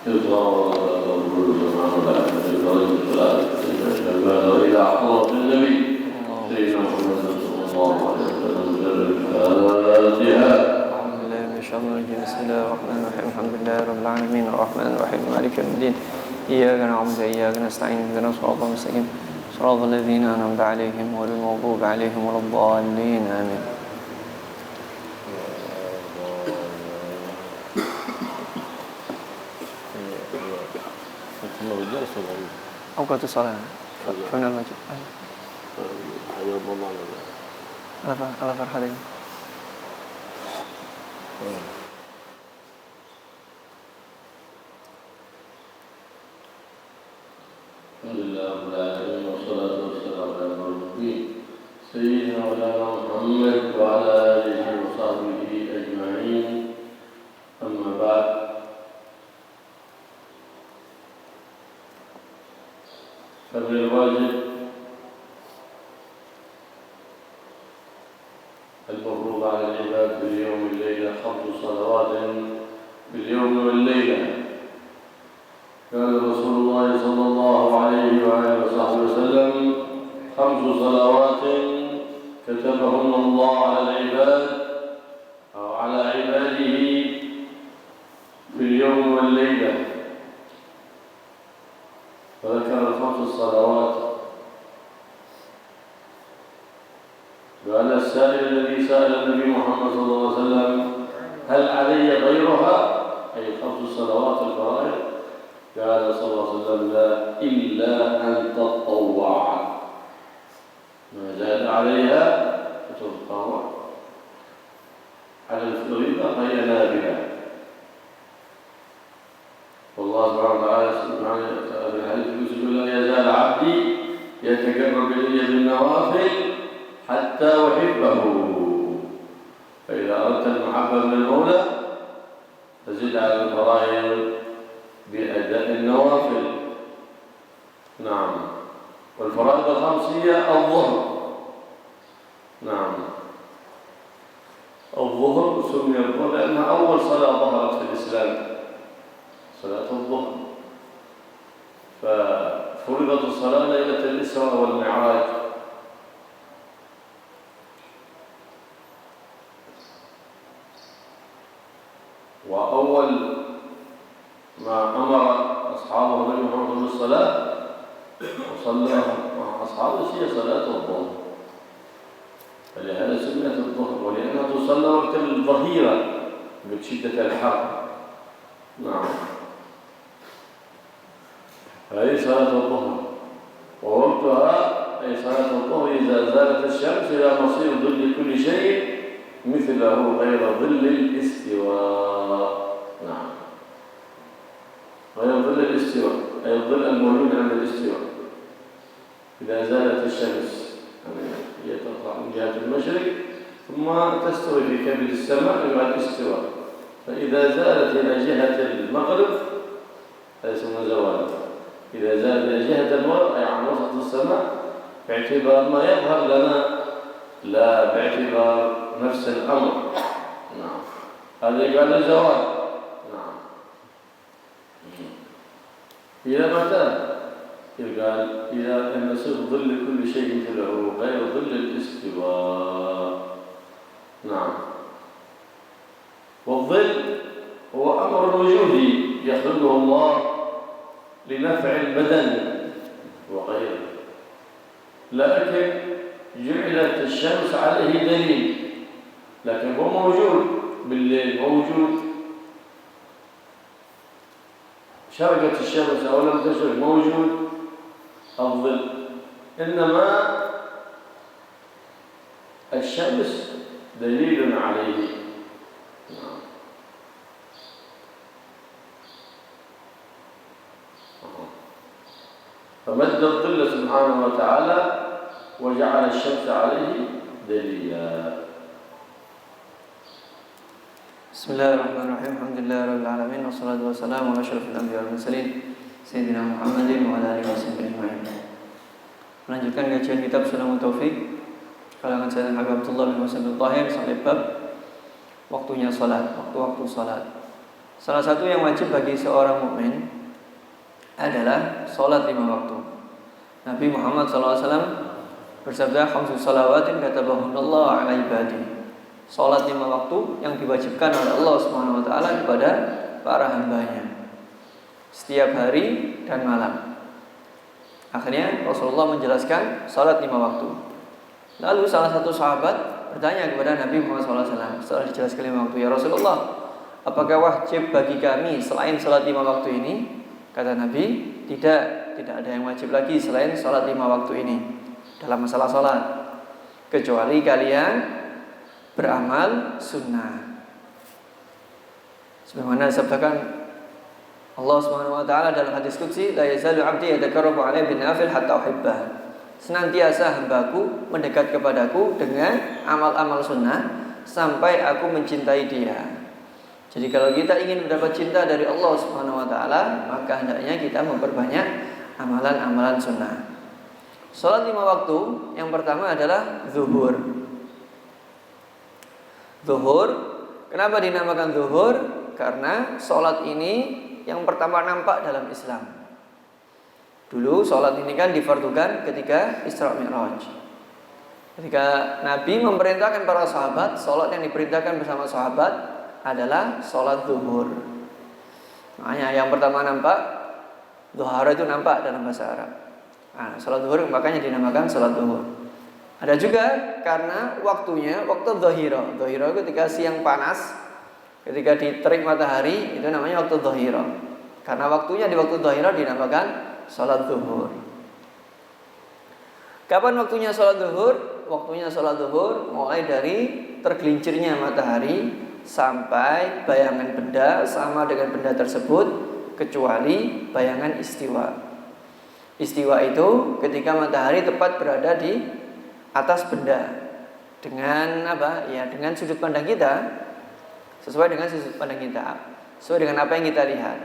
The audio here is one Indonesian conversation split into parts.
إلى حضرة النبي سيدنا محمد صلى الله عليه وسلم. الفاتحة. أعوذ بالله من الشيطان الرجيم. بسم الله الرحمن الرحيم. الحمد لله رب العالمين الرحمن الرحيم مالك يوم الدين. إياك نعبد وإياك نستعين اهدنا الصراط المستقيم صراط الذين أنعمت عليهم غير المغضوب عليهم ولا الضالين آمين. أوقات الصلاة فمن المسجد على فرحتين. الحمد لله رب العالمين والصلاة والسلام على المرسلين سيدنا مولانا محمد وعلى آله وصحبه أجمعين. أما بعد، فمن الواجب المفروض على العباد في اليوم والليلة 5 صلوات في اليوم والليلة. قال رسول الله صلى الله عليه وآله وصحبه وسلم: 5 صلوات كتبهن الله على العباد أو على عباده في اليوم والليلة. فذكر 5 صلوات. قال السائل الذي سأل النبي محمد صلى الله عليه وسلم: هل علي غيرها؟ أي 5 صلوات الفرائض. قال صلى الله عليه وسلم: لا، إلا أن تطوع. ما زاد عليها فتطوع. على الفريضة فهي نافلة. والله سبحانه وتعالى في الحديث يقول: لا يزال عبدي يتقرب إلي بالنوافل حتى أحبه. فإذا أردت المحبة من المولى فزد على الفرائض بأداء النوافل. نعم. والفرائض الخمسية الظهر. نعم. الظهر سمي الظهر لأنها أول صلاة ظهرت في الإسلام، صلاة الظهر. ففرضت الصلاة ليلة الإسراء والمعراج. وأول ما أمر أصحابه النبي محمد بالصلاة وصلى مع أصحابه هي صلاة الظهر. فلهذا سميت الظهر، ولأنها تصلى وقت الظهيرة بشدة الحر. نعم. هذه صلاة الظهر، ووقتها أي صلاة الظهر إذا زالت الشمس إلى مصير ظل كل شيء مثله غير ظل الاستواء. نعم. غير ظل الاستواء أي الظل الموجود عند الاستواء. إذا زالت الشمس هي تطلع من جهة المشرق ثم تستوي في كبد السماء مع الاستواء. فإذا زالت إلى جهة المغرب هذا اسمه زوال. إذا زالت إلى جهة المغرب أي عن وسط السماء باعتبار ما يظهر لنا لا باعتبار نفس الأمر. نعم. هذا يقال الزوال. نعم. إلى متى؟ قال إذا أن يصير ظل كل شيء مثله غير ظل الاستواء. نعم. والظل هو أمر وجودي يخلقه الله لنفع البدن وغيره، لكن جعلت الشمس عليه دليل، لكن هو موجود بالليل، موجود. شرقت الشمس أو لم تشرق موجود الظل. إنما الشمس دليل عليه. فمد الظل سبحانه وتعالى وجعل الشمس عليه دليلا. بسم الله الرحمن الرحيم. الحمد لله رب العالمين والصلاة والسلام على أشرف الأنبياء والمرسلين سيدنا Muhammad wa ala alihi wasallam. Melanjutkan kajian kitab Sulamut Taufik kalangan Sayyidina Habib Abdullah bin Muhammad Tahir sampai bab waktunya salat, waktu-waktu salat. Salah satu yang wajib bagi seorang mukmin adalah sholat 5 waktu. Nabi Muhammad SAW bersabda, "Khamsu salawatin katabahunallahu ala ibadi." Sholat 5 waktu yang diwajibkan oleh Allah Subhanahu wa taala kepada para hambanya setiap hari dan malam. Akhirnya Rasulullah menjelaskan sholat 5 waktu. Lalu salah satu sahabat bertanya kepada Nabi Muhammad SAW setelah dijelaskan 5 waktu, "Ya Rasulullah, apakah wajib bagi kami selain sholat 5 waktu ini?" Kata Nabi, tidak ada yang wajib lagi selain sholat 5 waktu ini dalam masalah sholat, kecuali kalian beramal sunnah. Sebagaimana disabdakan Allah Subhanahu wa taala dalam hadis qudsi, "La yazalu 'abdi yataqarrabu 'alayya bin nafil hatta uhibbah." Senantiasa hambaku mendekat kepadaku dengan amal-amal sunnah sampai aku mencintai dia. Jadi kalau kita ingin mendapat cinta dari Allah Subhanahu wa taala, maka hendaknya kita memperbanyak amalan-amalan sunnah. Salat 5 waktu yang pertama adalah zuhur. Zuhur, kenapa dinamakan zuhur? Karena salat ini yang pertama nampak dalam Islam. Dulu salat ini kan difardukan ketika Isra Mi'raj. Ketika Nabi memerintahkan para sahabat, salat yang diperintahkan bersama sahabat adalah sholat zuhur. Makanya yang pertama nampak, zuhur itu nampak dalam bahasa Arab. Nah, sholat zuhur makanya dinamakan sholat zuhur. Ada juga karena waktunya waktu zuhira. Zuhira itu ketika siang panas, ketika diterik matahari, itu namanya waktu zuhira. Karena waktunya di waktu zuhira dinamakan sholat zuhur. Kapan waktunya sholat zuhur? Waktunya sholat zuhur mulai dari tergelincirnya matahari sampai bayangan benda sama dengan benda tersebut, kecuali bayangan istiwa. Istiwa itu ketika matahari tepat berada di atas benda dengan apa? Ya, dengan sudut pandang kita, sesuai dengan sudut pandang kita, sesuai dengan apa yang kita lihat.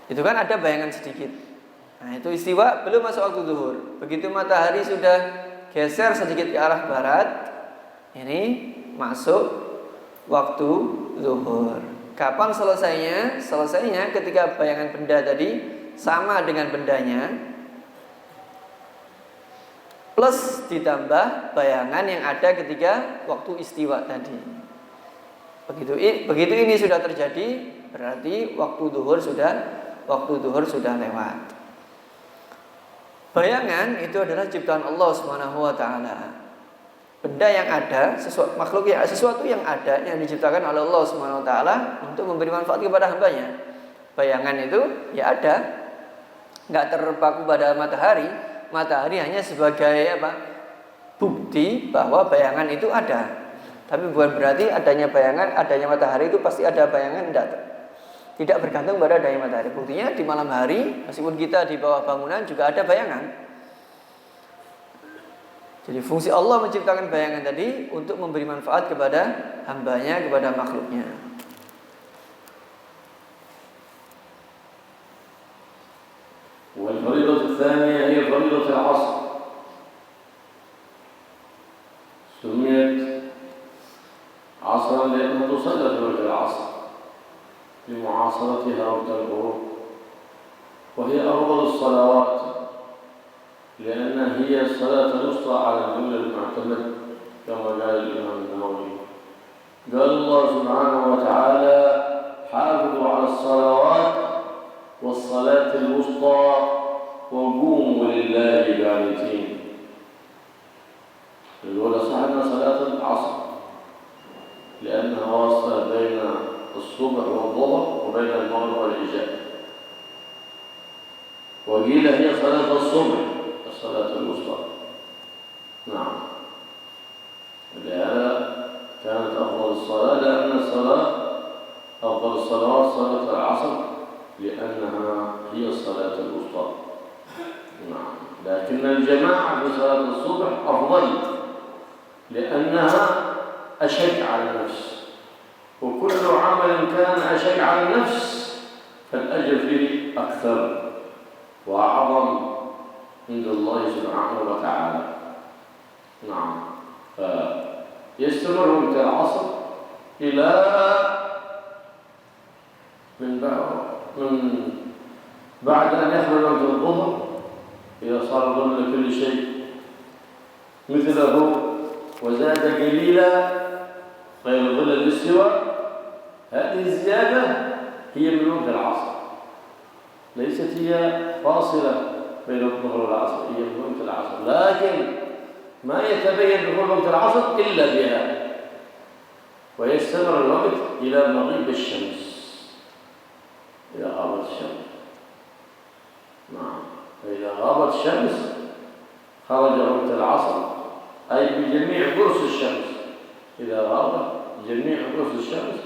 Itu kan ada bayangan sedikit. Nah, itu istiwa, belum masuk waktu zuhur. Begitu matahari sudah geser sedikit ke arah barat, ini masuk waktu zuhur. Kapan selesainya? Selesainya ketika bayangan benda tadi sama dengan bendanya, plus ditambah bayangan yang ada ketika waktu istiwa tadi. Begitu ini sudah terjadi, berarti waktu zuhur sudah lewat. Bayangan itu adalah ciptaan Allah Subhanahu wa taala. Benda yang ada, sesuatu yang ada yang diciptakan oleh Allah Subhanahu wa taala untuk memberi manfaat kepada hambanya. Bayangan itu ya ada, enggak terpaku pada matahari. Matahari hanya sebagai bukti bahwa bayangan itu ada. Tapi bukan berarti adanya bayangan, adanya matahari itu pasti ada bayangan, tidak bergantung pada adanya matahari. Buktinya di malam hari, meskipun kita di bawah bangunan juga ada bayangan. Jadi fungsi Allah menciptakan bayangan tadi untuk memberi manfaat kepada hambanya, kepada makhluknya. والفريضة الثانية هي فريضة العصر. سميت عصرا لأنها تصلى في وقت العصر لمعاصرتها وقت الغروب، وهي أفضل الصلوات لأن هي الصلاة الوسطى على القول المعتمد كما قال الإمام النووي. قال الله سبحانه وتعالى: حافظوا على الصلوات والصلاة الوسطى وقوموا لله قانتين. الأولى صحنا صلاة العصر لأنها واصلة بين الصبح والظهر وبين المغرب والعشاء، وقيل هي صلاة الصبح الصلاة الوسطى. نعم، ولهذا كانت أفضل الصلاة، لأن الصلاة أفضل الصلوات صلاة العصر لأنها هي الصلاة الوسطى. نعم، لكن الجماعة في صلاة الصبح أفضل لأنها أشد على النفس، وكل عمل كان أشد على النفس فالأجر فيه أكثر وأعظم عند الله سبحانه وتعالى. نعم، فيستمر وقت العصر إلى من بعد أن يخرج وقت الظهر إذا صار ظل كل شيء مثله وزاد قليلا غير ظل الاستواء، هذه الزيادة هي من وقت العصر، ليست هي فاصلة بين الظهر والعصر، هي من وقت العصر، لكن ما يتبين دخول وقت العصر إلا بها، ويستمر الوقت إلى مغيب الشمس، إذا غابت الشمس. نعم، فإذا غابت الشمس خرج وقت العصر، أي بجميع قرص الشمس، إذا غابت جميع قرص الشمس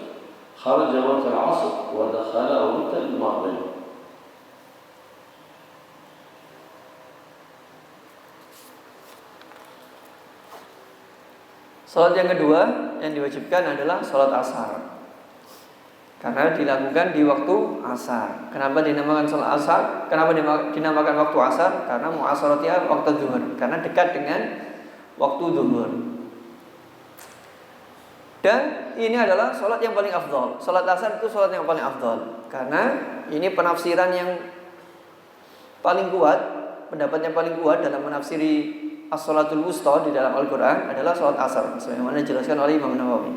خرج وقت العصر ودخل وقت المغرب. Salat yang kedua yang diwajibkan adalah salat asar, karena dilakukan di waktu asar. Kenapa dinamakan salat asar? Kenapa dinamakan waktu asar? Karena mu'asaratiha waktu zuhur, karena dekat dengan waktu zuhur. Dan ini adalah salat yang paling afdal. Salat asar itu salat yang paling afdal, karena ini penafsiran yang paling kuat, pendapat yang paling kuat dalam menafsiri as-salatul wusta di dalam Al-Quran adalah salat asar, sebagaimana dijelaskan oleh Imam Nawawi.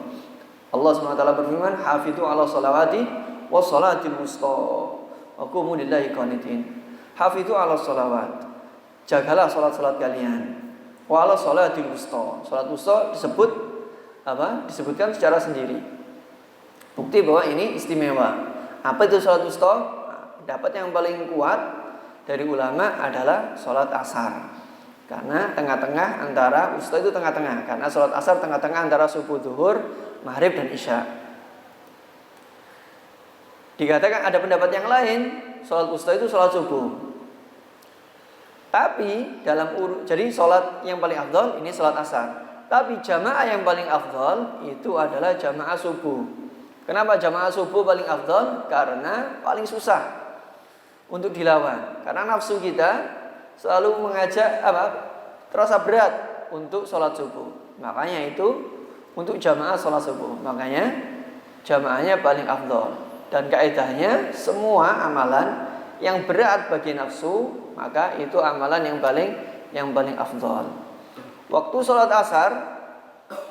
Allah SWT berfirman, "Hafidhu ala salawati wa salatil wusta wa qumu lillahi qanitin." Hafidhu ala salawat, jagalah salat-salat kalian. Wa ala salatil wusta, salat wusta disebutkan secara sendiri. Bukti bahwa ini istimewa. Apa itu salat wusta? Pendapat yang paling kuat dari ulama adalah salat asar. Karena tengah-tengah antara wusta itu tengah-tengah, karena salat asar tengah-tengah antara subuh, zuhur, maghrib dan isya. Dikatakan ada pendapat yang lain, salat wusta itu salat subuh. Tapi jadi salat yang paling afdal ini salat asar. Tapi jamaah yang paling afdal itu adalah jamaah subuh. Kenapa jamaah subuh paling afdal? Karena paling susah untuk dilawan. Karena nafsu kita selalu mengajak terasa berat untuk sholat subuh. Makanya itu untuk jamaah sholat subuh, makanya jamaahnya paling afdal. Dan kaidahnya semua amalan yang berat bagi nafsu, maka itu amalan yang paling afdal. Waktu sholat asar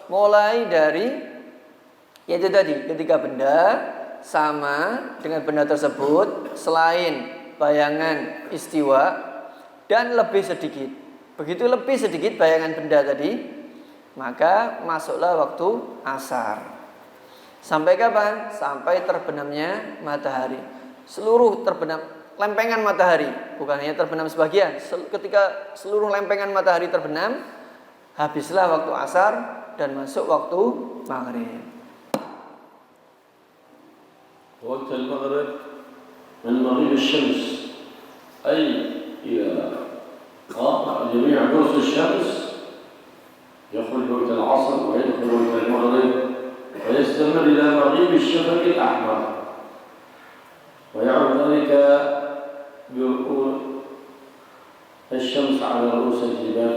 mulai dari yaitu tadi, ketika benda sama dengan benda tersebut selain bayangan istiwa dan lebih sedikit. Begitu lebih sedikit bayangan benda tadi, maka masuklah waktu asar. Sampai kapan? Sampai terbenamnya matahari. Seluruh terbenam lempengan matahari, bukan hanya terbenam sebagian. Ketika seluruh lempengan matahari terbenam, habislah waktu asar dan masuk waktu maghrib. Waktu maghrib من مغيب الشمس أي إلى قاطع جميع قرص الشمس يخرج وقت العصر ويدخل وقت المغرب ويستمر إلى مغيب الشفق الأحمر، ويعود ذلك برؤوس الشمس على رؤوس الجبال،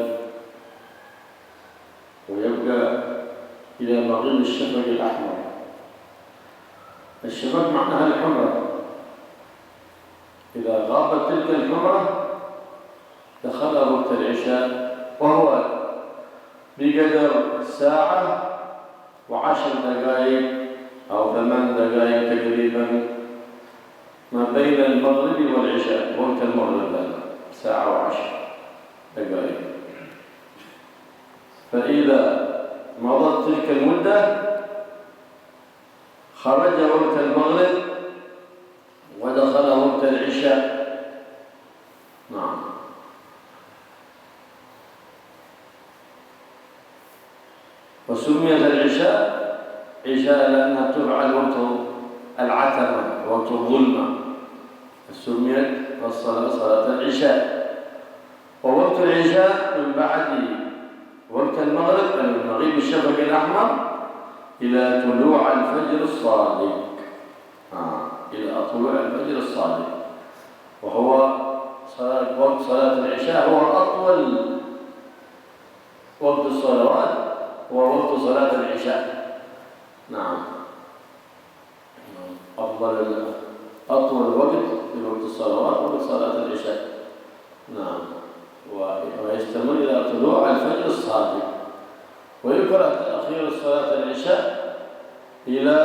ويبقى إلى مغيب الشفق الأحمر. الشفق معناها الحمرة، إذا غابت تلك الحمرة دخل وقت العشاء، وهو بقدر ساعة و10 دقائق أو 8 دقائق تقريبا ما بين المغرب والعشاء. وقت المغرب هذا ساعة و10 دقائق. فإذا مضت تلك المدة خرج وقت المغرب ودخل وقت العشاء. نعم. وسميت العشاء عشاء لأنها تفعل وقت العتمة، وقت الظلمة، سميت صلاة العشاء. ووقت العشاء من بعد وقت المغرب، من مغيب الشفق الأحمر إلى طلوع الفجر الصادق، إلى طلوع الفجر الصادق، وهو وقت صلاة العشاء هو أطول وقت الصلوات، هو وقت صلاة العشاء. نعم، أفضل أطول وقت في وقت الصلوات وقت صلاة العشاء. نعم. ويستمر إلى طلوع الفجر الصادق. ويكره تأخير صلاة العشاء إلى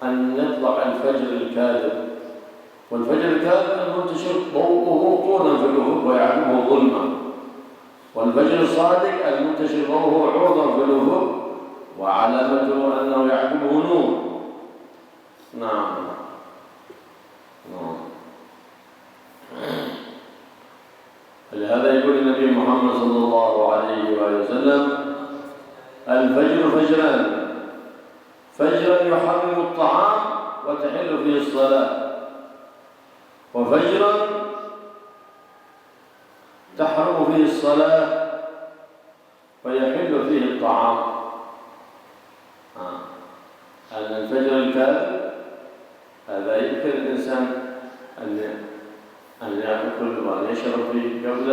أن يطلع الفجر الكاذب. والفجر الكاذب المنتشر ضوءه طولا في الأفق ويعلمه ظلما، والفجر الصادق المنتشر ضوءه عرضا في الأفق وعلامته أنه يعقبه نور. نعم. لهذا يقول النبي محمد صلى الله عليه وآله وسلم: الفجر فجران، فجرا يحرم الطعام وتحل فيه الصلاة، وفجرا تحرم فيه الصلاة ويحل فيه الطعام. أن الفجر الكاذب هذا يمكن الإنسان أن يأكل وأن يشرب فيه قبل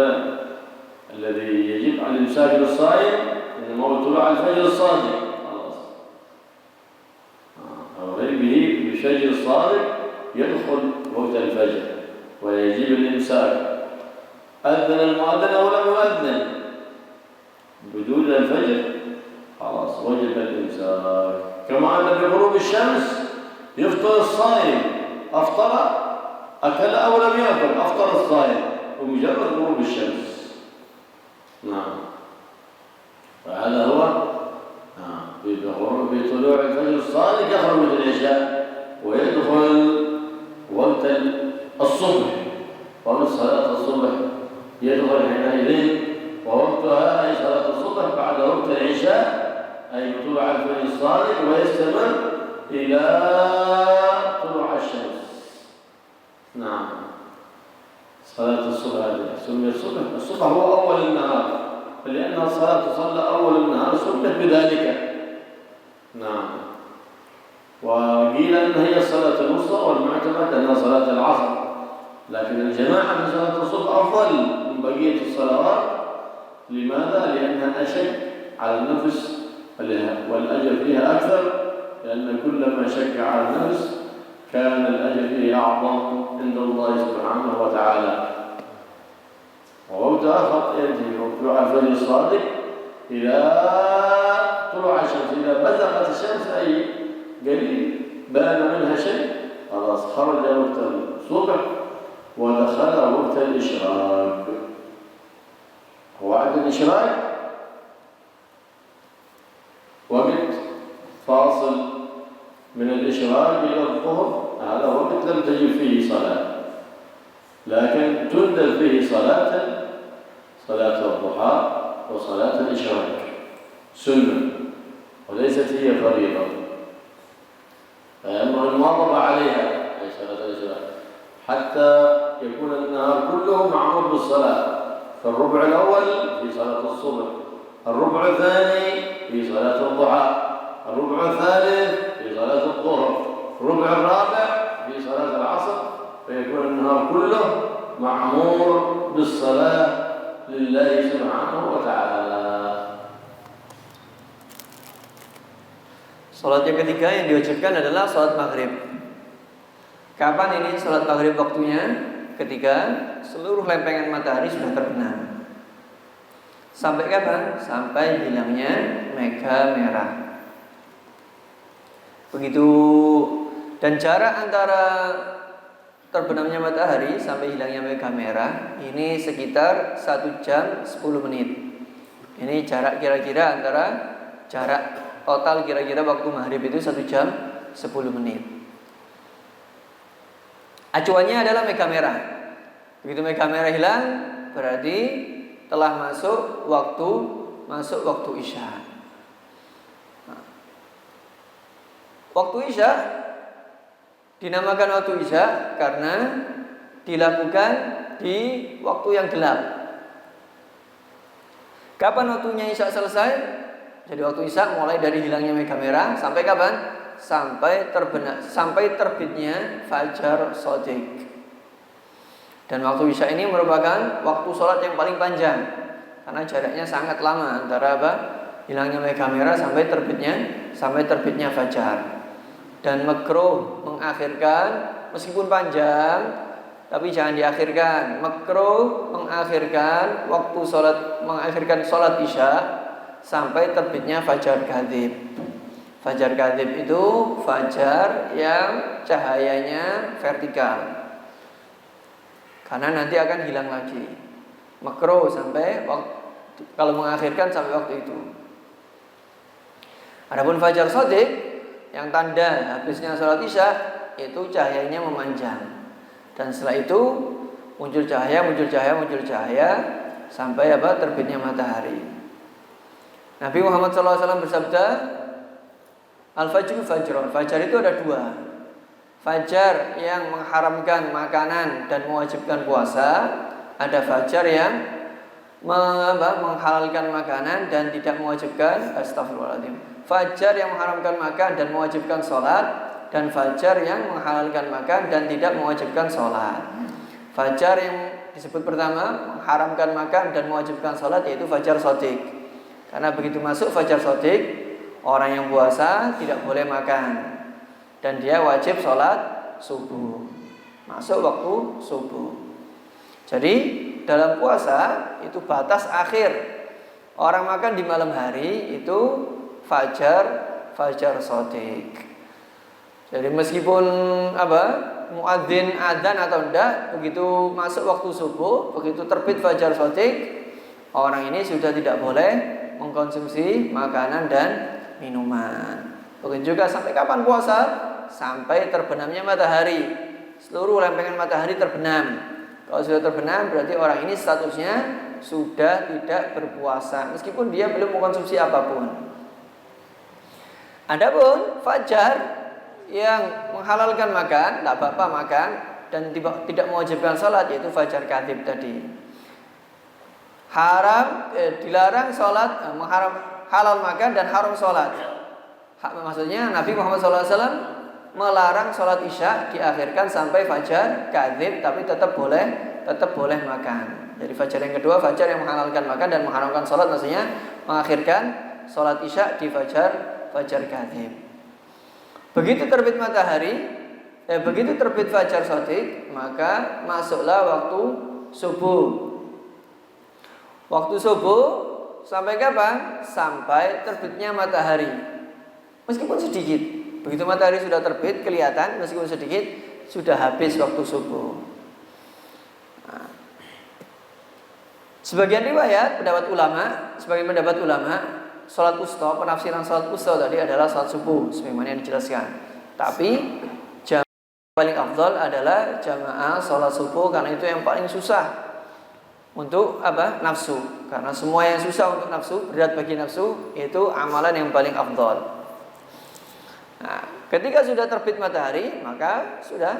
الذي يجب على الإمساك للصائم إنما هو طلوع الفجر الصادق خلاص. أو غيره بفجر الصادق يدخل وقت الفجر ويجب الإمساك. أذن المؤذن أو لم يؤذن بدون الفجر خلاص وجب الإمساك. كما أن بغروب الشمس يفطر الصائم، أفطر أكل أو لم يأكل أفطر الصائم بمجرد غروب الشمس. نعم. وهذا هو بطلوع الفجر الصادق يخرج من العشاء ويدخل وقت الصبح، وقت صلاة الصبح يدخل حينئذ، ووقتها أي صلاة الصبح بعد وقت العشاء أي طلوع الفجر الصادق ويستمر إلى طلوع الشمس. نعم. صلاة الصبح هذه سمي الصبح هو أول النهار، فلأن الصلاة تصلى أول النهار سميت بذلك. نعم. وقيل أن هي الصلاة الوسطى، والمعتمد أنها صلاة العصر، لكن الجماعة في صلاة الصبح أفضل من بقية الصلوات. لماذا؟ لأنها أشد على النفس والأجر فيها أكثر، لأن كلما شق على النفس كان الأجر فيه أعظم عند الله سبحانه وتعالى. ووقت آخر ينتهي طلوع الفجر الصادق إلى طلوع الشمس. إذا بزغت الشمس أي قليل بان منها شيء خلاص خرج وقت الصبح ودخل وقت الإشراق. وعند الإشراق وقت فاصل من الإشراق إلى الظهر، هذا وقت لم تجب فيه صلاة، لكن تندب فيه صلاة الضحى وصلاة الإشراق سنة وليست هي فريضة، فينبغي المواظبة عليها أي صلاة الإشراق حتى يكون النهار كله معمول بالصلاة. فالربع الأول في صلاة الصبح، الربع الثاني في صلاة الضحى، الربع الثالث في صلاة الظهر، الربع الرابع في صلاة العصر، فيكون النهار كله معمور بالصلاة لله سبحانه وتعالى. Salat yang ketiga yang diwajibkan adalah salat maghrib. Kapan ini salat maghrib waktunya? Ketika seluruh lempengan matahari sudah terbenam. Sampai kapan? Sampai hilangnya mega merah. Begitu, dan jarak antara terbenamnya matahari sampai hilangnya mega merah ini sekitar 1 jam 10 menit. Ini jarak kira-kira antara jarak total kira-kira waktu maghrib itu 1 jam 10 menit. Acuannya adalah mega merah. Begitu mega merah hilang, berarti telah masuk waktu Isya. Waktu Isya dinamakan waktu Isya karena dilakukan di waktu yang gelap. Kapan waktunya Isya selesai? Jadi waktu Isya mulai dari hilangnya mega merah sampai kapan? Sampai terbitnya fajar shadiq. Dan waktu Isya ini merupakan waktu sholat yang paling panjang karena jaraknya sangat lama antara hilangnya mega merah sampai terbitnya fajar. dan makruh mengakhirkan meskipun panjang tapi jangan diakhirkan. Makruh mengakhirkan mengakhirkan sholat isya sampai terbitnya fajar kadzib. Fajar kadzib itu fajar yang cahayanya vertikal, karena nanti akan hilang lagi. Makruh sampai kalau mengakhirkan sampai waktu itu. Adapun fajar shadiq yang tanda habisnya sholat isya itu cahayanya memanjang. Dan setelah itu muncul cahaya sampai terbitnya matahari. Nabi Muhammad SAW bersabda, Al-fajru fajrun. Fajar itu ada dua. Fajar yang mengharamkan makanan dan mewajibkan puasa. Ada fajar yang menghalalkan makanan dan tidak mewajibkan. Astagfirullahaladzim. Fajar yang mengharamkan makan dan mewajibkan sholat. Dan fajar yang menghalalkan makan dan tidak mewajibkan sholat. Fajar yang disebut pertama mengharamkan makan dan mewajibkan sholat yaitu fajar shadiq. Karena begitu masuk fajar shadiq, orang yang puasa tidak boleh makan dan dia wajib sholat subuh. Masuk waktu subuh. Jadi dalam puasa itu batas akhir orang makan di malam hari itu fajar shadiq. Jadi meskipun muadzin adzan atau enggak, begitu masuk waktu subuh, begitu terbit fajar shadiq, orang ini sudah tidak boleh mengkonsumsi makanan dan minuman. Begitu juga sampai kapan puasa? Sampai terbenamnya matahari. Seluruh lempengan matahari terbenam. Kalau sudah terbenam berarti orang ini statusnya sudah tidak berpuasa meskipun dia belum mengkonsumsi apapun. Adapun fajar yang menghalalkan makan, tak apa-apa makan dan tidak mewajibkan sholat yaitu fajar kadzib tadi. Dilarang sholat, halal makan dan haram sholat. Maksudnya Nabi Muhammad SAW melarang sholat isya diakhirkan sampai fajar kadzib, tapi tetap boleh makan. Jadi fajar yang kedua fajar yang menghalalkan makan dan mengharamkan sholat, maksudnya mengakhirkan sholat isya di fajar kadzib. Begitu terbit begitu terbit fajar shadiq, maka masuklah waktu subuh. Waktu subuh sampai kapan? Sampai terbitnya matahari. Meskipun sedikit. Begitu matahari sudah terbit kelihatan, meskipun sedikit sudah habis waktu subuh. Nah, sebagian pendapat ulama sholat wusta, penafsiran sholat wusta tadi adalah sholat subuh sebagaimana yang dijelaskan. Tapi jamaah paling afdal adalah jamaah sholat subuh karena itu yang paling susah untuk nafsu. Karena semua yang susah untuk nafsu, berat bagi nafsu, itu amalan yang paling afdal. Nah, ketika sudah terbit matahari, maka sudah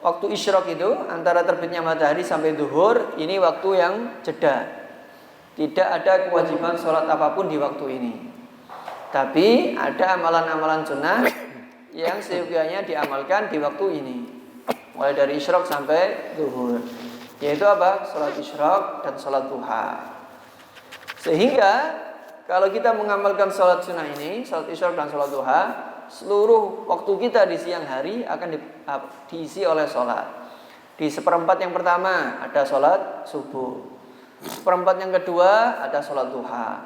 waktu isyraq itu antara terbitnya matahari sampai zuhur, ini waktu yang jeda. Tidak ada kewajiban sholat apapun di waktu ini. Tapi ada amalan-amalan sunnah yang seyogyanya diamalkan di waktu ini. Mulai dari isyraq sampai zuhur. Yaitu sholat isyraq dan sholat duha. Sehingga kalau kita mengamalkan sholat sunnah ini, sholat isyraq dan sholat duha, seluruh waktu kita di siang hari akan diisi oleh sholat. Di seperempat yang pertama ada sholat subuh. Seperempat yang kedua ada sholat duha.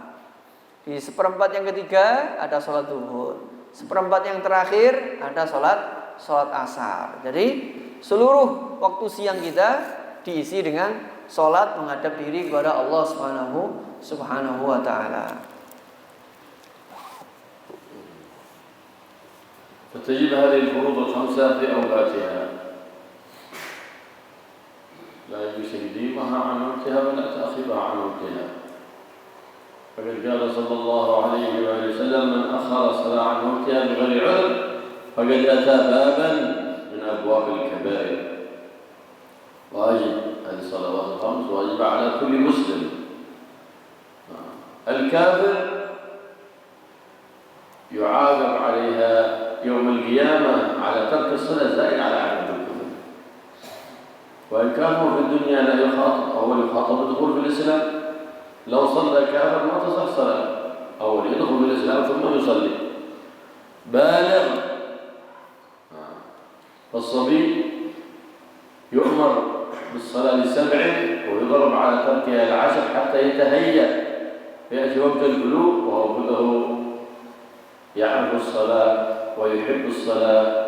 Di seperempat yang ketiga ada sholat zuhur. Seperempat yang terakhir ada sholat asar. Jadi seluruh waktu siang kita diisi dengan sholat menghadap diri kepada Allah Subhanahu wa ta'ala. فتجب هذه الفروض الخمسة في أوقاتها لا يجوز تقديمها عن وقتها ولا تأخيرها عن وقتها. فقد قال صلى الله عليه وآله وسلم من أخر الصلاة عن وقتها بغير عذر فقد أتى بابا من أبواب الكبائر. واجب هذه الصلوات الخمس واجبة على كل مسلم. الكافر يعاقب عليها يوم القيامة على ترك الصلاة زائد على عدد الكفر. وإن كانوا في الدنيا لا يخاطب أول يخاطب الدخول في الإسلام. لو صلى كافر ما تصح صلاة، أول يدخل في الإسلام ثم يصلي بالغ فالصبي يؤمر بالصلاة ل7 ويضرب على تركها ل10 حتى يتهيأ، فيأتي وقت البلوغ وهو كله يعرف الصلاة ويحب الصلاة،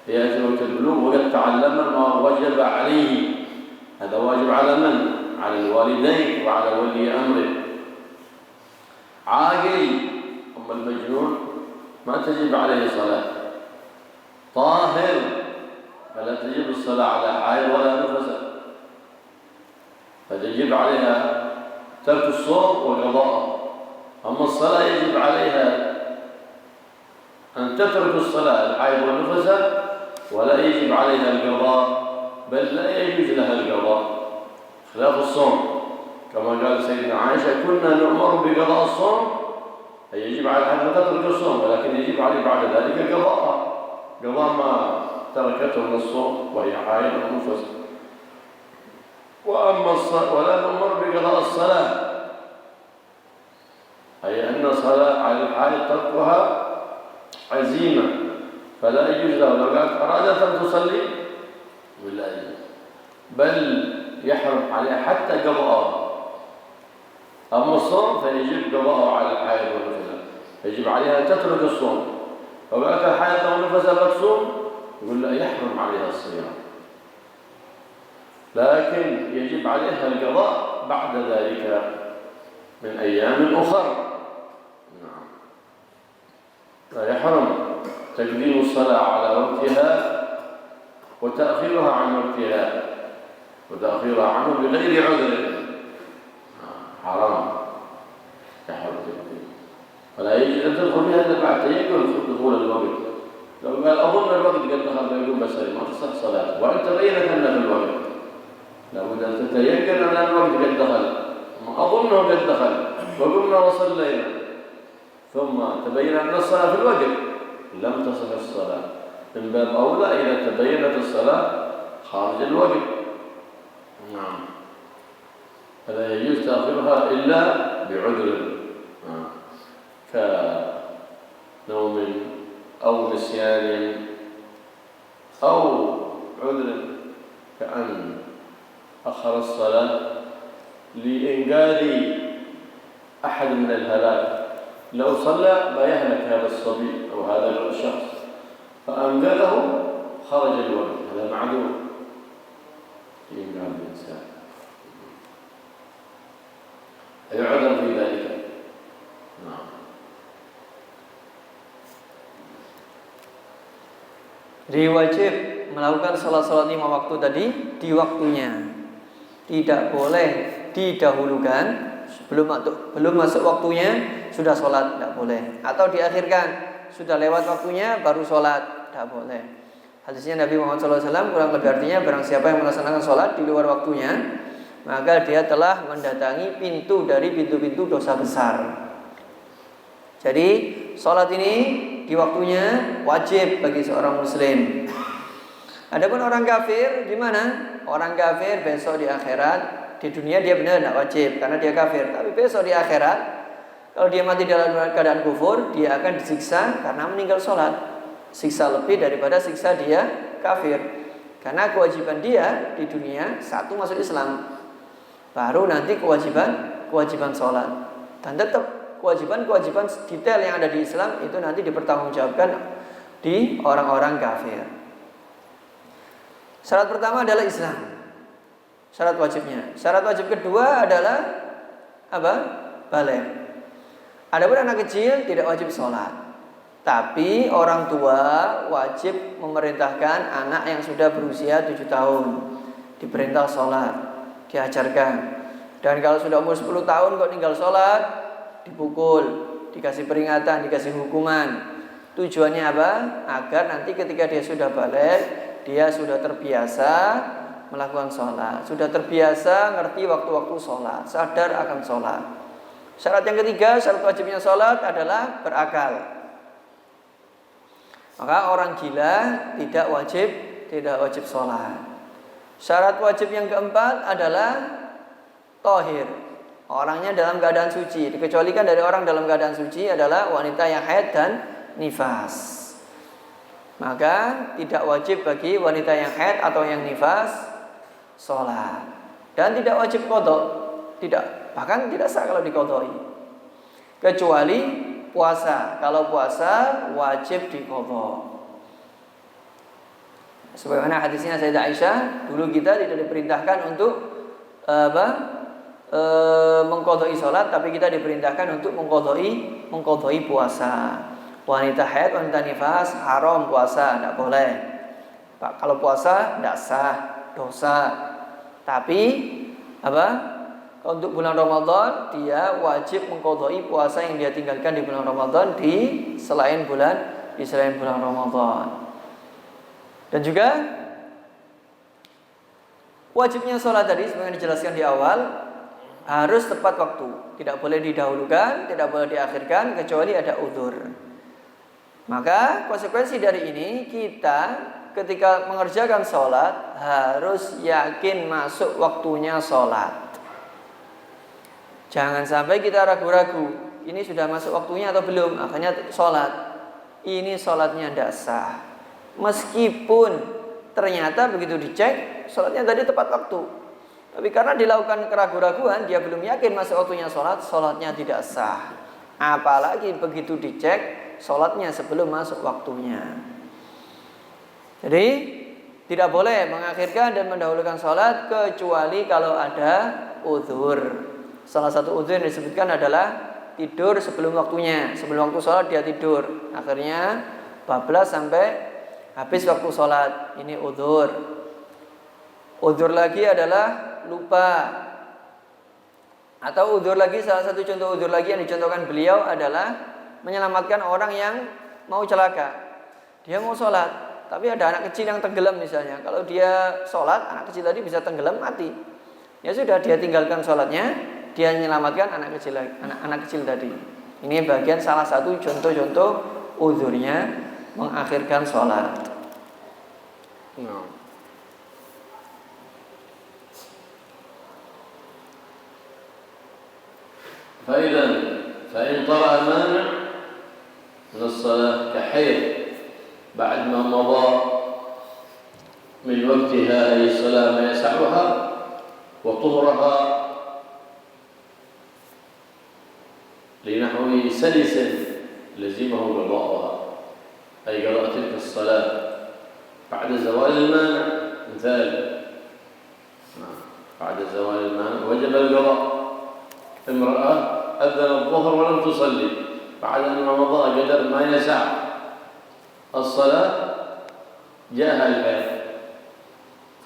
فيأتي وقت البلوغ وقد تعلم ما وجب عليه. هذا واجب على من؟ على الوالدين وعلى ولي أمره. عاقل، أما المجنون ما تجب عليه صلاة. طاهر، فلا تجب الصلاة على حائض ولا نفس، فتجب عليها ترك الصوم وقضاءه. أما الصلاة يجب عليها أن تترك الصلاة الحائض والنفس، ولا يجب عليها القضاء، بل لا يجوز لها القضاء، خلاف الصوم. كما قال سيدنا عائشة: كنا نؤمر بقضاء الصوم، أي يجب على أن تترك الصوم، ولكن يجب عليه بعد ذلك قضاء ما تركته من الصوم وهي حائض أو نفس. ولا نؤمر بقضاء الصلاة، أي أن الصلاة على الحائض تركها عزيمة، فلا يجوز له. لو أرادت أن تصلي ولا يجوز، بل يحرم عليها حتى قضاءها. أما الصوم فيجب قضاءه على الحائض والنفس، يجب عليها أن تترك الصوم. وقالت الحائض والنفس لا تصوم، يقول لا، يحرم عليها الصيام، لكن يجب عليها القضاء بعد ذلك من أيام أخرى. نعم. لا يحرم تقديم الصلاة على وقتها وتأخيرها عن وقتها، وتأخيرها عنه بغير عذر، حرام، يحرم تقديم. ولا يجوز أن تدخل بها إلا بعد تيقن دخول الوقت. لو قال أظن الوقت قد دخل، يقول بس ما تصح صلاته، وأنت بينت أن في الوقت. لابد أن تتيقن أن الوقت قد دخل، أظنه قد دخل وقمنا وصلينا، ثم تبين أن الصلاة في الوقت، لم تصح الصلاة. من باب أولى إذا تبينت الصلاة خارج الوقت. نعم. فلا يجوز تأخيرها إلا بعذر، كنوم أو نسيان أو عذر، كأن أخر الصلاة لإنقاذ أحد من الهلاك. لو صلى ما يهلك هذا الصبي أو هذا الشخص، فأنقذه خرج الوقت، هذا معذور لإنقاذ الإنسان، يعذر في ذلك. نعم. Jadi wajib melakukan sholat-sholat 5 waktu tadi di waktunya. Tidak boleh didahulukan, belum masuk waktunya sudah sholat, tidak boleh. Atau diakhirkan, sudah lewat waktunya baru sholat, tidak boleh. Hadisnya Nabi Muhammad SAW kurang lebih artinya, barang siapa yang melaksanakan sholat di luar waktunya, maka dia telah mendatangi pintu dari pintu-pintu dosa besar. Jadi sholat ini di waktunya wajib bagi seorang muslim. Adapun orang kafir gimana? Orang kafir besok di akhirat, di dunia dia benar tidak wajib karena dia kafir. Tapi besok di akhirat, kalau dia mati dalam keadaan kufur, dia akan disiksa karena meninggal sholat. Siksa lebih daripada siksa dia kafir. Karena kewajiban dia di dunia, satu masuk Islam, baru nanti kewajiban sholat. Dan tetap kewajiban detail yang ada di Islam itu nanti dipertanggungjawabkan di orang-orang kafir. Syarat pertama adalah Islam, syarat wajibnya. Syarat wajib kedua adalah apa? Baligh. Adapun anak kecil tidak wajib sholat, tapi orang tua wajib memerintahkan anak yang sudah berusia 7 tahun diperintah sholat, diajarkan. Dan kalau sudah umur 10 tahun kok tinggal sholat, dipukul, dikasih peringatan, dikasih hukuman. Tujuannya apa? Agar nanti ketika dia sudah balik, dia sudah terbiasa melakukan sholat, sudah terbiasa ngerti waktu-waktu sholat, sadar akan sholat. Syarat yang ketiga, syarat wajibnya sholat adalah berakal. Maka orang gila tidak wajib sholat. Syarat wajib yang keempat adalah tohir, orangnya dalam keadaan suci. Dikecualikan dari orang dalam keadaan suci adalah wanita yang haid dan nifas. maka tidak wajib bagi wanita yang haid atau yang nifas sholat. Dan tidak wajib qadha, tidak, bahkan tidak sah kalau diqadhai. Kecuali puasa. Kalau puasa wajib diqadha. Sebagaimana hadisnya Sayyidah Aisyah, dulu kita tidak diperintahkan untuk mengqadhai salat, tapi kita diperintahkan untuk mengqadhai puasa. Wanita haid, wanita nifas haram puasa, tidak boleh. Kalau puasa tidak sah, dosa. Tapi untuk bulan Ramadan dia wajib mengqadhai puasa yang dia tinggalkan di bulan Ramadan di selain bulan Ramadan. Dan juga wajibnya sholat tadi seperti yang dijelaskan di awal harus tepat waktu, tidak boleh didahulukan, tidak boleh diakhirkan kecuali ada udzur. Maka konsekuensi dari ini, kita ketika mengerjakan sholat harus yakin masuk waktunya sholat. Jangan sampai kita ragu-ragu, ini sudah masuk waktunya atau belum, akhirnya sholat. Ini sholatnya tidak sah. Meskipun ternyata begitu dicek, sholatnya tadi tepat waktu. Tapi karena dilakukan keraguan-raguan, dia belum yakin masuk waktunya sholat, sholatnya tidak sah. Apalagi begitu dicek, sholatnya sebelum masuk waktunya. Jadi tidak boleh mengakhirkan dan mendahulukan sholat kecuali kalau ada udzur. Salah satu udzur yang disebutkan adalah tidur sebelum waktunya. Sebelum waktu sholat dia tidur, akhirnya bablas sampai habis waktu sholat. Ini udzur. Udzur lagi adalah lupa. Atau udzur lagi, salah satu contoh udzur lagi yang dicontohkan beliau adalah menyelamatkan orang yang mau celaka. Dia mau sholat, tapi ada anak kecil yang tenggelam misalnya. Kalau dia sholat, anak kecil tadi bisa tenggelam mati. Ya sudah, dia tinggalkan sholatnya, dia menyelamatkan anak kecil tadi. Ini bagian salah satu contoh-contoh udzurnya mengakhirkan sholat. فإن طرأ مانع من الصلاة كحيض بعد ما مضى من وقتها أي الصلاة ما يسعها وطهرها لنحو سلس لزمه قضاءها، أي قضاء تلك الصلاة بعد زوال المانع. مثال بعد زوال المانع وجب القضاء. امرأة أذن الظهر ولم تصلي بعد أن مضى قدر ما يسع الصلاة، جاءها الحيض،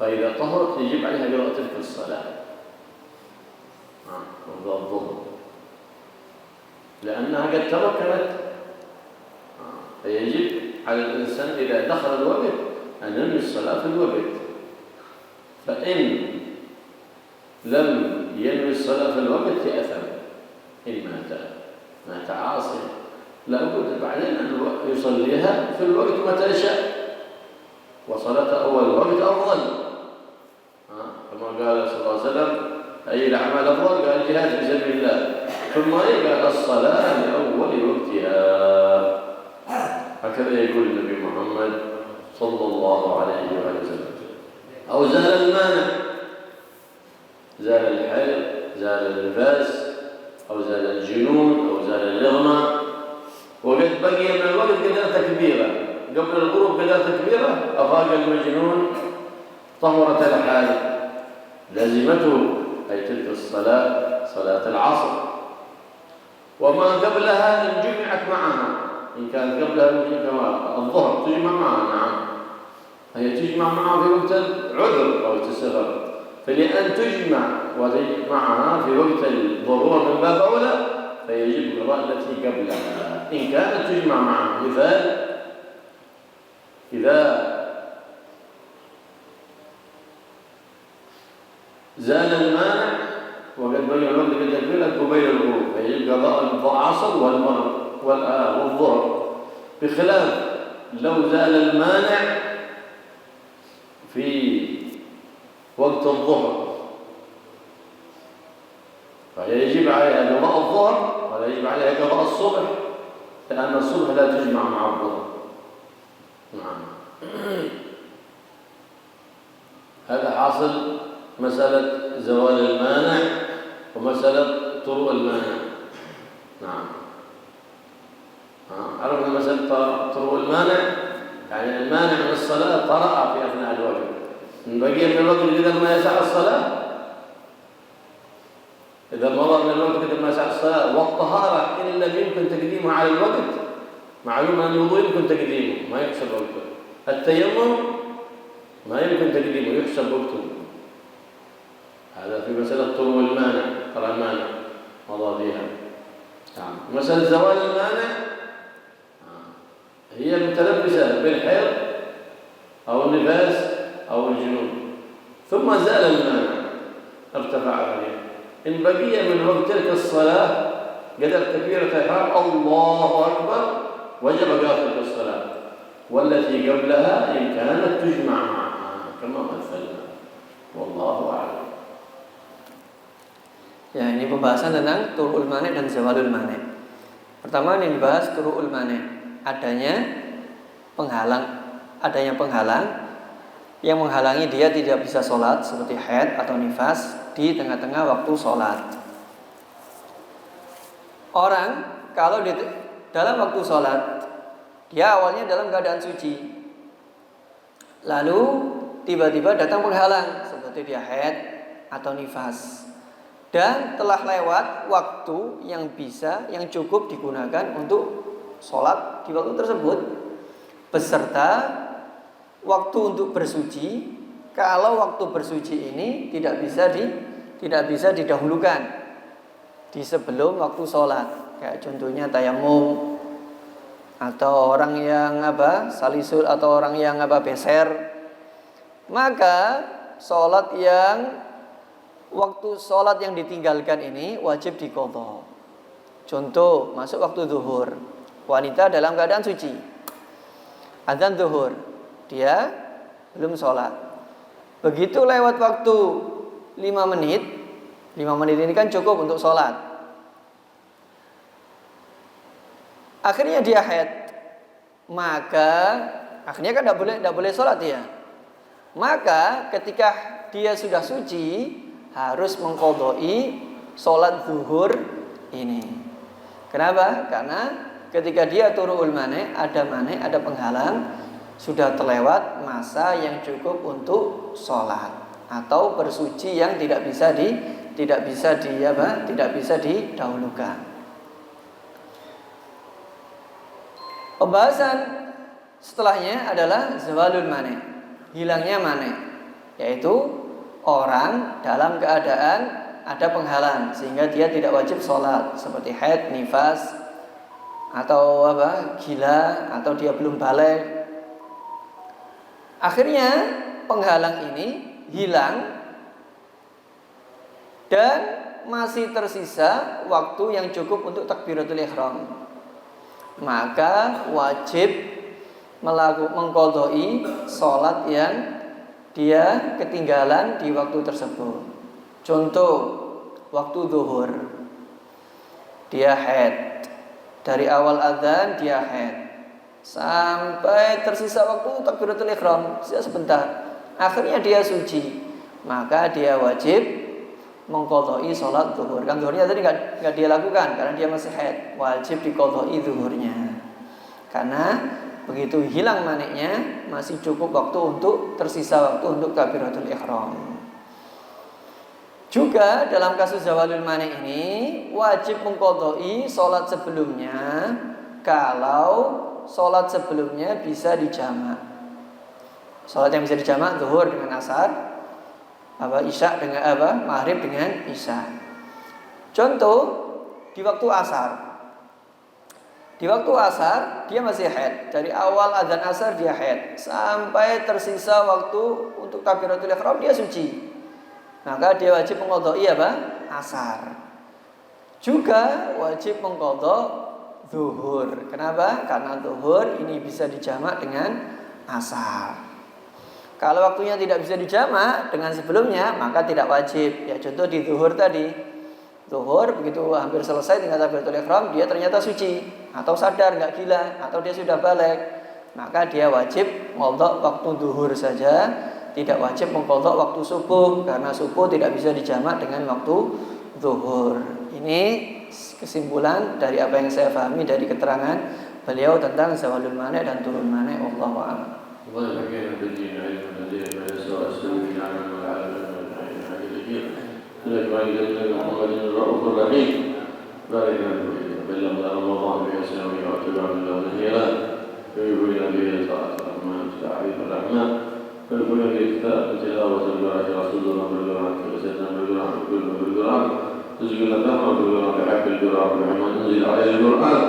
فإذا طهرت يجب عليها قضاء تلك الصلاة قضاء الظهر لأنها قد تمكنت. فيجب على الإنسان إذا دخل الوقت أن ينوي الصلاة في الوقت. فإن لم ينوي الصلاة في الوقت يأثم إن مات عاصيا، لا بد بعدين أن يصليها في الوقت متى شاء، وصلاة أول الوقت أفضل. كما قال صلى الله عليه وسلم أي الأعمال أفضل؟ قال الجهاد في سبيل الله، ثم قال الصلاة لأول وقتها. هكذا يقول النبي محمد صلى الله عليه وسلم. أو زال المانع، زال الحيض، زال النفاس، أو زال الجنون، أو زال الإغماء، وقد بقي من الوقت قدرة كبيرة، قبل الغروب قدرة كبيرة، أفاق المجنون طهرت الحال، لازمته أي تلك الصلاة صلاة العصر. وما قبلها إن جمعت معها، إن كان قبلها الظهر تجمع معها، نعم هي تجمع معها في وقت العذر أو وقت السفر، فلأن تجمع معها في وقت الضرورة من باب أولى فيجب قضاء التي قبلها إن كانت تجمع معها. مثال إذا زال المانع وقد بين الوقت بالتكبير قبيل الغروب فيجب قضاء العصر والمغرب والظهر، بخلاف لو زال المانع في وقت الظهر فيجب عليها قضاء الظهر ولا يجب عليها قضاء الصبح، لأن الصبح لا تجمع مع الظهر. نعم. مسألة زوال المانع ومسألة طروء المانع. نعم. عرفنا مسألة طروء المانع، يعني المانع من الصلاة طرأ في أثناء الوقت، بقي من الوقت إذا ما يسع الصلاة، إذا مضى من الوقت إذا ما يسع الصلاة. والطهارة إن لم يمكن تقديمها على الوقت، معلوم أن الوضوء يمكن تقديمه ما يحسب وقته، التيمم ما يمكن تقديمه يحسب وقته. هذا في مسألة طروء المانع، طرأ المانع مضى فيها. مسألة زوال المانع هي متلبسة بالحيض أو النفاس أو الجنون، ثم زال المانع ارتفع عليه، إن بقي من وقت تلك الصلاة قدر تكبيرة الإحرام الله أكبر وجب قاطع الصلاة، والتي قبلها إن كانت تجمع معها كما مثلنا، والله أعلم. Ya, ini pembahasan tentang turu'ul mani' dan zawalul mani'. Pertama yang dibahas turu'ul mani', adanya penghalang yang menghalangi dia tidak bisa sholat seperti haid atau nifas di tengah-tengah waktu sholat. Orang kalau dalam waktu sholat dia awalnya dalam keadaan suci, lalu tiba-tiba datang penghalang seperti dia haid atau nifas, dan telah lewat waktu yang cukup digunakan untuk sholat di waktu tersebut, beserta waktu untuk bersuci. Kalau waktu bersuci ini tidak bisa didahulukan di sebelum waktu sholat, kayak contohnya tayamum, atau orang yang salisul, atau orang yang beser, maka waktu sholat yang ditinggalkan ini wajib diqadha. Contoh, masuk waktu zuhur, wanita dalam keadaan suci, adzan zuhur, dia belum sholat. Begitu lewat waktu 5 menit ini kan cukup untuk sholat. Akhirnya dia haid, maka akhirnya kan tidak boleh sholat dia. Maka ketika dia sudah suci harus mengqadai sholat zuhur ini. Kenapa? Karena ketika dia turu'ul mani', ada penghalang, sudah terlewat masa yang cukup untuk sholat atau bersuci yang tidak bisa didahulukan. Pembahasan setelahnya adalah zawalul mani', hilangnya mani', yaitu orang dalam keadaan ada penghalang sehingga dia tidak wajib sholat seperti haid, nifas, atau gila, atau dia belum balik. Akhirnya penghalang ini hilang dan masih tersisa waktu yang cukup untuk takbiratul ihram, maka wajib mengqadai sholat yang dia ketinggalan di waktu tersebut. Contoh, waktu zuhur dia haid, dari awal adzan dia haid sampai tersisa waktu takbiratul ihram sebentar, akhirnya dia suci, maka dia wajib mengqadai sholat zuhur. Kan zuhurnya tadi nggak dia lakukan karena dia masih haid, wajib diqadai zuhurnya. Karena begitu hilang maniknya masih cukup tersisa waktu untuk takbiratul ihram. Juga dalam kasus zawalul mani ini wajib mengqadai sholat sebelumnya kalau sholat sebelumnya bisa dijamak. Sholat yang bisa dijamak zuhur dengan asar, isya dengan maghrib dengan isya. Contoh, di waktu asar. Di waktu asar dia masih haid, dari awal adzan asar dia haid sampai tersisa waktu untuk takbiratul ihram dia suci. Maka dia wajib mengqadai asar. Juga wajib mengqadha zuhur. Kenapa? Karena zuhur ini bisa dijamak dengan asar. Kalau waktunya tidak bisa dijamak dengan sebelumnya, maka tidak wajib. Ya, contoh di zuhur tadi. Zuhur begitu hampir selesai dengan takbiratul ihram, dia ternyata suci atau sadar nggak gila atau dia sudah balik, maka dia wajib qadha waktu zuhur saja tidak wajib mengqadha waktu subuh karena subuh tidak bisa dijamak dengan waktu zuhur. Ini kesimpulan dari apa yang saya pahami dari keterangan beliau tentang zawalul mani dan turun mani. Wallahu a'lam. بلغنا رمضان بإحسانه واعتبار من له فيقولنا به طاعة الرحمن تعريف الرحمن فيقولنا بإكثار تلاوة القرآن رسول الله بالقرآن وسيدنا بالقرآن وكل بالقرآن تسجل الدهر بالقرآن بحق القرآن بحمد نزل عليه القرآن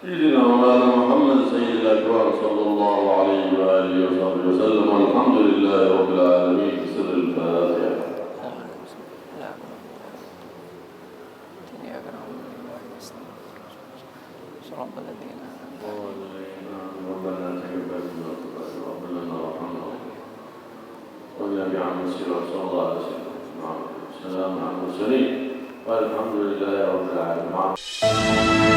سيدنا مولانا محمد سيد الأكوان صلى الله عليه وآله وصحبه وسلم والحمد لله رب العالمين بسر الفاتحة. ربنا تقبل منا ربنا لنا وارحمنا والنبي عن مسيره صلى الله عليه وسلم السلام على المرسلين والحمد لله رب العالمين.